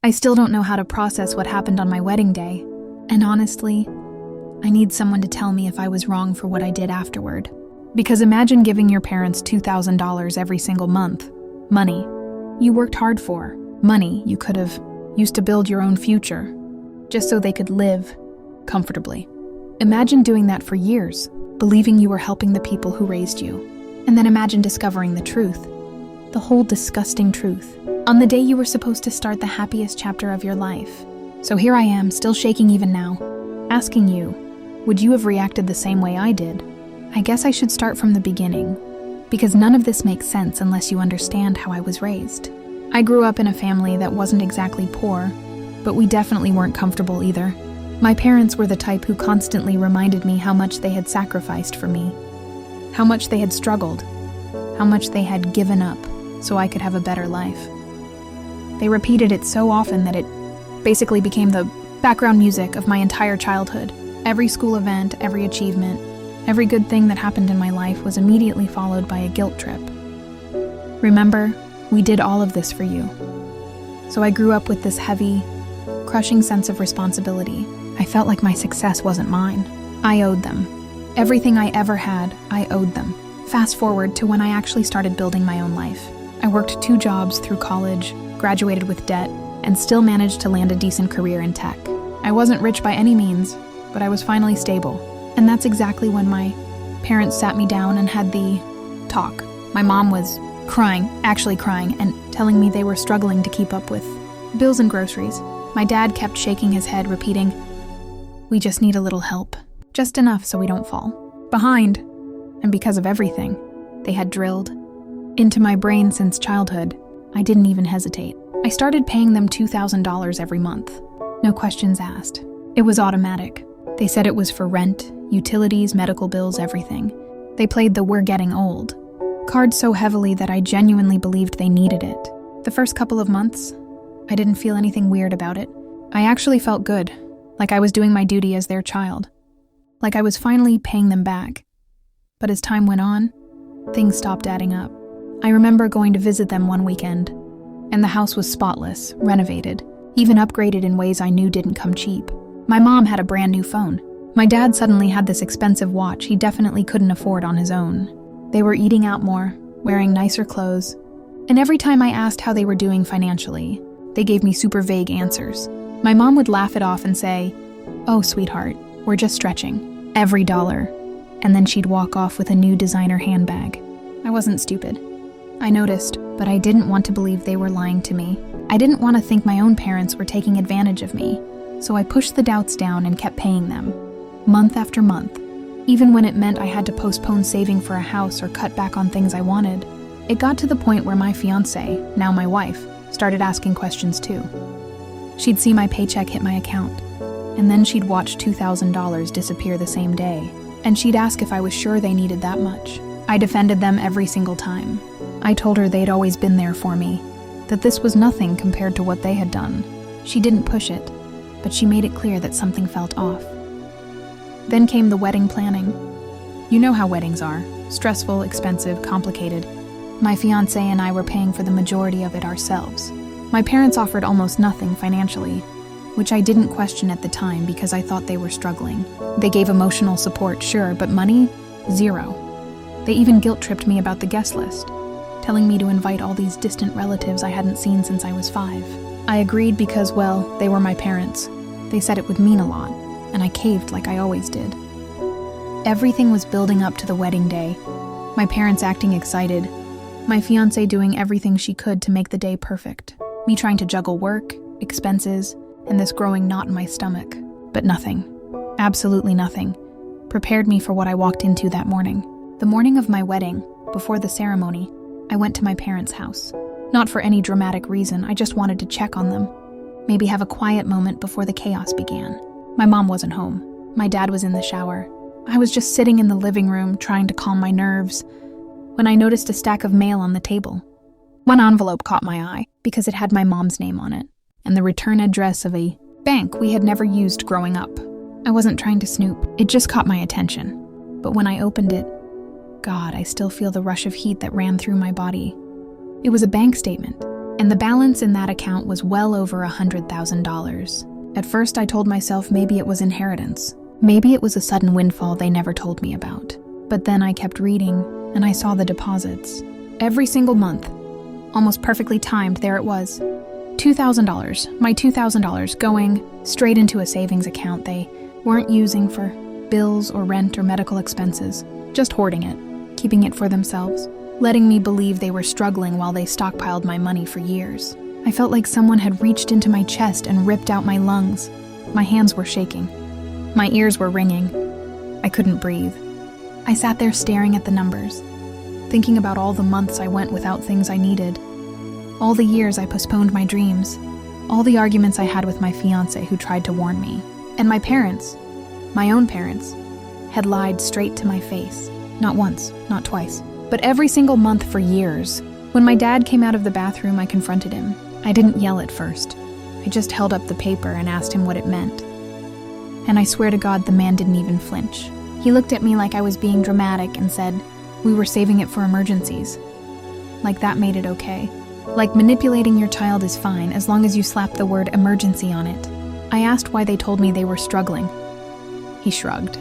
I still don't know how to process what happened on my wedding day, and honestly, I need someone to tell me if I was wrong for what I did afterward. Because imagine giving your parents $2,000 every single month. Money you worked hard for. Money you could have used to build your own future, just so they could live comfortably. Imagine doing that for years, believing you were helping the people who raised you. And then imagine discovering the truth, the whole disgusting truth, on the day you were supposed to start the happiest chapter of your life. So here I am, still shaking even now, asking you, would you have reacted the same way I did? I guess I should start from the beginning, because none of this makes sense unless you understand how I was raised. I grew up in a family that wasn't exactly poor, but we definitely weren't comfortable either. My parents were the type who constantly reminded me how much they had sacrificed for me, how much they had struggled, how much they had given up so I could have a better life. They repeated it so often that it basically became the background music of my entire childhood. Every school event, every achievement, every good thing that happened in my life was immediately followed by a guilt trip. Remember, we did all of this for you. So I grew up with this heavy, crushing sense of responsibility. I felt like my success wasn't mine. I owed them. Everything I ever had, I owed them. Fast forward to when I actually started building my own life. I worked 2 jobs through college, graduated with debt, and still managed to land a decent career in tech. I wasn't rich by any means, but I was finally stable. And that's exactly when my parents sat me down and had the talk. My mom was crying, actually crying, and telling me they were struggling to keep up with bills and groceries. My dad kept shaking his head, repeating, "We just need a little help. Just enough so we don't fall behind." And because of everything they had drilled into my brain since childhood, I didn't even hesitate. I started paying them $2,000 every month. No questions asked. It was automatic. They said it was for rent, utilities, medical bills, everything. They played the "we're getting old" card so heavily that I genuinely believed they needed it. The first couple of months, I didn't feel anything weird about it. I actually felt good, like I was doing my duty as their child, like I was finally paying them back. But as time went on, things stopped adding up. I remember going to visit them one weekend, and the house was spotless, renovated, even upgraded in ways I knew didn't come cheap. My mom had a brand new phone. My dad suddenly had this expensive watch he definitely couldn't afford on his own. They were eating out more, wearing nicer clothes, and every time I asked how they were doing financially, they gave me super vague answers. My mom would laugh it off and say, "Oh, sweetheart, we're just stretching every dollar," and then she'd walk off with a new designer handbag. I wasn't stupid. I noticed, but I didn't want to believe they were lying to me. I didn't want to think my own parents were taking advantage of me, so I pushed the doubts down and kept paying them, month after month. Even when it meant I had to postpone saving for a house or cut back on things I wanted. It got to the point where my fiancé, now my wife, started asking questions too. She'd see my paycheck hit my account, and then she'd watch $2,000 disappear the same day, and she'd ask if I was sure they needed that much. I defended them every single time. I told her they'd always been there for me, that this was nothing compared to what they had done. She didn't push it, but she made it clear that something felt off. Then came the wedding planning. You know how weddings are. Stressful, expensive, complicated. My fiancé and I were paying for the majority of it ourselves. My parents offered almost nothing financially, which I didn't question at the time because I thought they were struggling. They gave emotional support, sure, but money? Zero. They even guilt-tripped me about the guest list, telling me to invite all these distant relatives I hadn't seen since I was 5. I agreed because, well, they were my parents. They said it would mean a lot, and I caved like I always did. Everything was building up to the wedding day. My parents acting excited. My fiancé doing everything she could to make the day perfect. Me trying to juggle work, expenses, and this growing knot in my stomach. But nothing, absolutely nothing, prepared me for what I walked into that morning. The morning of my wedding, before the ceremony, I went to my parents' house. Not for any dramatic reason, I just wanted to check on them. Maybe have a quiet moment before the chaos began. My mom wasn't home. My dad was in the shower. I was just sitting in the living room trying to calm my nerves when I noticed a stack of mail on the table. One envelope caught my eye because it had my mom's name on it and the return address of a bank we had never used growing up. I wasn't trying to snoop. It just caught my attention. But when I opened it, God, I still feel the rush of heat that ran through my body. It was a bank statement, And the balance in that account was well over $100,000. At first, I told myself maybe it was inheritance. Maybe it was a sudden windfall they never told me about. But then I kept reading, and I saw the deposits. Every single month, almost perfectly timed, there it was. $2,000, my $2,000 going straight into a savings account they weren't using for bills or rent or medical expenses, just hoarding it, keeping it for themselves, letting me believe they were struggling while they stockpiled my money for years. I felt like someone had reached into my chest and ripped out my lungs. My hands were shaking. My ears were ringing. I couldn't breathe. I sat there staring at the numbers, thinking about all the months I went without things I needed, all the years I postponed my dreams, all the arguments I had with my fiancé who tried to warn me, and my parents, my own parents, had lied straight to my face. Not once, not twice, but every single month for years. When my dad came out of the bathroom, I confronted him. I didn't yell at first. I just held up the paper and asked him what it meant. And I swear to God, the man didn't even flinch. He looked at me like I was being dramatic and said, "We were saving it for emergencies." Like that made it okay. Like manipulating your child is fine as long as you slap the word emergency on it. I asked why they told me they were struggling. He shrugged,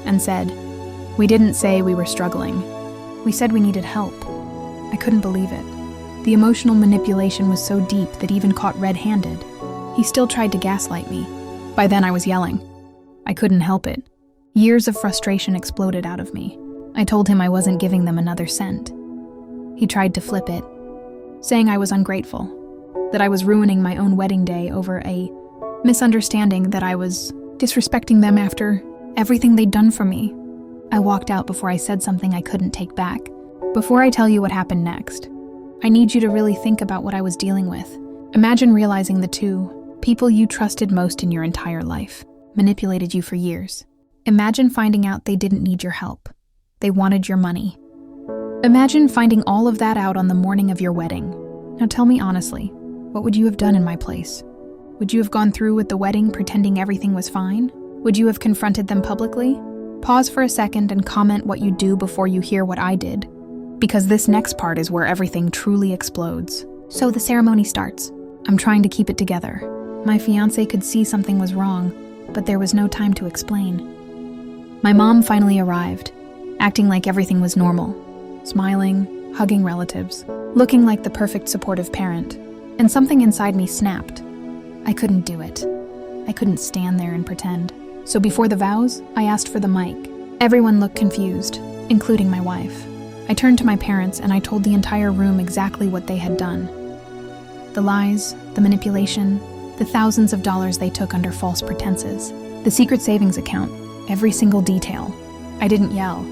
and said, "We didn't say we were struggling. We said we needed help." I couldn't believe it. The emotional manipulation was so deep that even caught red-handed. He still tried to gaslight me. By then I was yelling. I couldn't help it. Years of frustration exploded out of me. I told him I wasn't giving them another cent. He tried to flip it, saying I was ungrateful, that I was ruining my own wedding day over a misunderstanding, that I was disrespecting them after everything they'd done for me. I walked out before I said something I couldn't take back. Before I tell you what happened next, I need you to really think about what I was dealing with. Imagine realizing the two people you trusted most in your entire life manipulated you for years. Imagine finding out they didn't need your help. They wanted your money. Imagine finding all of that out on the morning of your wedding. Now tell me honestly, what would you have done in my place? Would you have gone through with the wedding pretending everything was fine? Would you have confronted them publicly? Pause for a second and comment what you'd do before you hear what I did, because this next part is where everything truly explodes. So the ceremony starts. I'm trying to keep it together. My fiancé could see something was wrong, but there was no time to explain. My mom finally arrived, acting like everything was normal, smiling, hugging relatives, looking like the perfect supportive parent, and something inside me snapped. I couldn't do it. I couldn't stand there and pretend. So before the vows, I asked for the mic. Everyone looked confused, including my wife. I turned to my parents and I told the entire room exactly what they had done. The lies, the manipulation, the thousands of dollars they took under false pretenses, the secret savings account, every single detail. I didn't yell.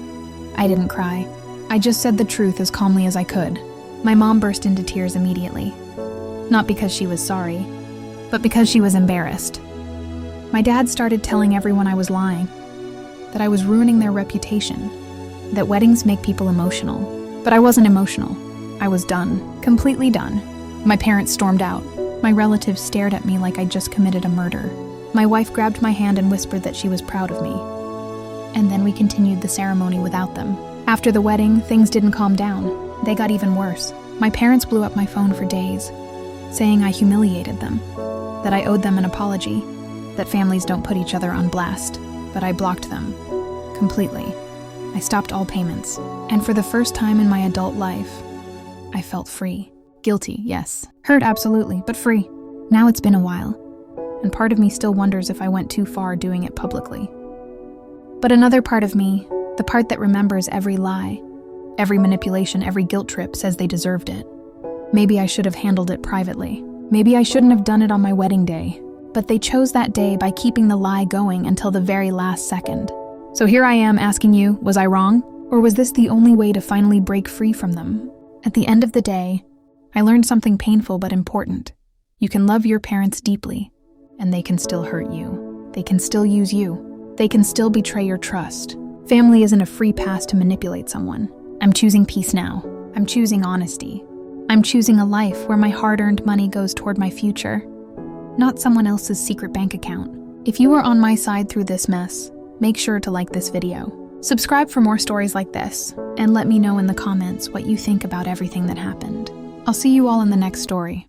I didn't cry. I just said the truth as calmly as I could. My mom burst into tears immediately. Not because she was sorry, but because she was embarrassed. My dad started telling everyone I was lying, that I was ruining their reputation, that weddings make people emotional. But I wasn't emotional. I was done, completely done. My parents stormed out. My relatives stared at me like I'd just committed a murder. My wife grabbed my hand and whispered that she was proud of me. And then we continued the ceremony without them. After the wedding, things didn't calm down. They got even worse. My parents blew up my phone for days, saying I humiliated them, that I owed them an apology, that families don't put each other on blast. But I blocked them completely. I stopped all payments. And for the first time in my adult life, I felt free. Guilty, yes. Hurt, absolutely, but free. Now it's been a while, and part of me still wonders if I went too far doing it publicly. But another part of me, the part that remembers every lie, every manipulation, every guilt trip, says they deserved it. Maybe I should have handled it privately. Maybe I shouldn't have done it on my wedding day. But they chose that day by keeping the lie going until the very last second. So here I am asking you, was I wrong? Or was this the only way to finally break free from them? At the end of the day, I learned something painful but important. You can love your parents deeply, and they can still hurt you. They can still use you. They can still betray your trust. Family isn't a free pass to manipulate someone. I'm choosing peace now. I'm choosing honesty. I'm choosing a life where my hard-earned money goes toward my future, not someone else's secret bank account. If you are on my side through this mess, make sure to like this video. Subscribe for more stories like this, and let me know in the comments what you think about everything that happened. I'll see you all in the next story.